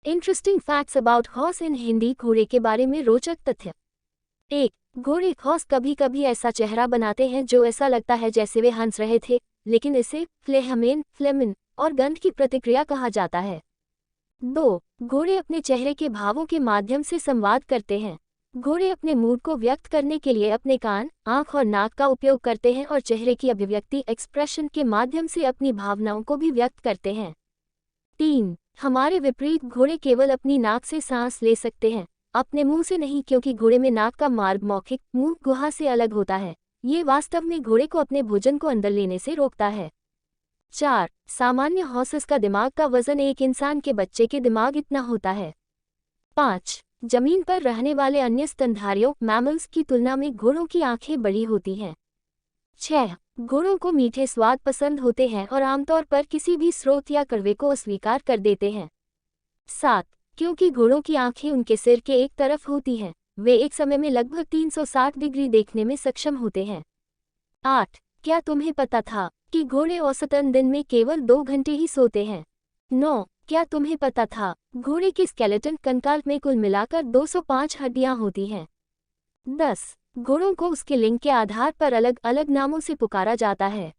Interesting facts about horse इन हिंदी। घोड़े के बारे में रोचक तथ्य। 1. घोड़े हॉर्स कभी कभी ऐसा चेहरा बनाते हैं जो ऐसा लगता है जैसे वे हंस रहे थे, लेकिन इसे फ्लेमिन और गंध की प्रतिक्रिया कहा जाता है। 2. घोड़े अपने चेहरे के भावों के माध्यम से संवाद करते हैं। घोड़े अपने मूड को व्यक्त करने के लिए अपने कान, आंख और नाक का उपयोग करते हैं और चेहरे की अभिव्यक्ति एक्सप्रेशन के माध्यम से अपनी भावनाओं को भी व्यक्त करते हैं। 3. हमारे विपरीत घोड़े केवल अपनी नाक से सांस ले सकते हैं, अपने मुंह से नहीं, क्योंकि घोड़े में नाक का मार्ग मौखिक मुंह गुहा से अलग होता है। ये वास्तव में घोड़े को अपने भोजन को अंदर लेने से रोकता है। 4. सामान्य हॉर्सेस का दिमाग का वजन एक इंसान के बच्चे के दिमाग इतना होता है। 5. जमीन पर रहने वाले अन्य स्तनधारियों मैमल्स की तुलना में घोड़ों की आंखें बड़ी होती हैं। 6. घोड़ों को मीठे स्वाद पसंद होते हैं और आमतौर पर किसी भी स्रोत या कड़वे को अस्वीकार कर देते हैं। 7. क्योंकि घोड़ों की आंखें उनके सिर के एक तरफ होती हैं, वे एक समय में लगभग 360 डिग्री देखने में सक्षम होते हैं। 8. क्या तुम्हें पता था कि घोड़े औसतन दिन में केवल 2 घंटे ही सोते हैं? 9. क्या तुम्हें पता था घोड़े के स्केलेटन कंकाल में कुल मिलाकर 205 हड्डियां होती हैं? 10. घोड़ों को उसके लिंग के आधार पर अलग अलग नामों से पुकारा जाता है।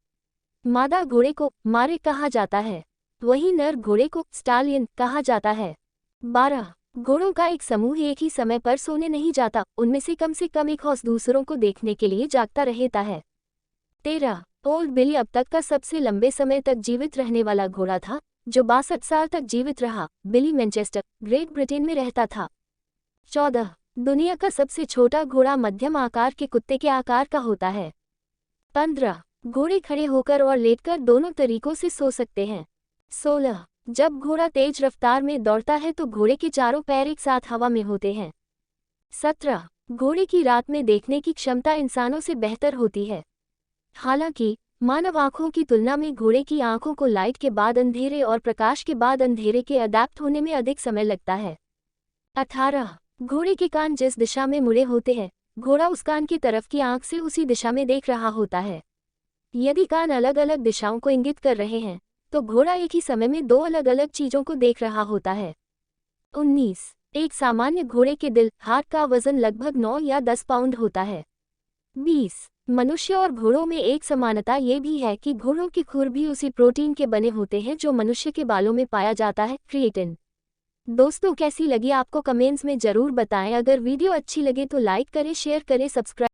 मादा घोड़े को मारे कहा जाता है, वहीं नर घोड़े को स्टालियन कहा जाता है। 12. घोड़ों का एक समूह एक ही समय पर सोने नहीं जाता, उनमें से कम एक हॉर्स दूसरों को देखने के लिए जागता रहता है। 13. ओल्ड बिली अब तक का सबसे लंबे समय तक जीवित रहने वाला घोड़ा था, जो 62 साल तक जीवित रहा। बिली मैनचेस्टर, ग्रेट ब्रिटेन में रहता था। 14. दुनिया का सबसे छोटा घोड़ा मध्यम आकार के कुत्ते के आकार का होता है। 15. घोड़े खड़े होकर और लेटकर दोनों तरीकों से सो सकते हैं। 16. जब घोड़ा तेज रफ्तार में दौड़ता है तो घोड़े के चारों पैर एक साथ हवा में होते हैं। 17. घोड़े की रात में देखने की क्षमता इंसानों से बेहतर होती है। हालांकि मानव आंखों की तुलना में घोड़े की आंखों को लाइट के बाद अंधेरे और प्रकाश के बाद अंधेरे के अडैप्ट होने में अधिक समय लगता है। 18. घोड़े के कान जिस दिशा में मुड़े होते हैं, घोड़ा उस कान की तरफ की आंख से उसी दिशा में देख रहा होता है। यदि कान अलग अलग दिशाओं को इंगित कर रहे हैं, तो घोड़ा एक ही समय में 2 अलग अलग चीजों को देख रहा होता है। 19. एक सामान्य घोड़े के दिल हार्ट का वजन लगभग 9 या 10 पाउंड होता है। 20. मनुष्य और घोड़ों में एक समानता ये भी है कि घोड़ों की खुर भी उसी प्रोटीन के बने होते हैं जो मनुष्य के बालों में पाया जाता है, क्रिएटिन। दोस्तों, कैसी लगी आपको कमेंट्स में जरूर बताएं। अगर वीडियो अच्छी लगे तो लाइक करें, शेयर करें, सब्सक्राइब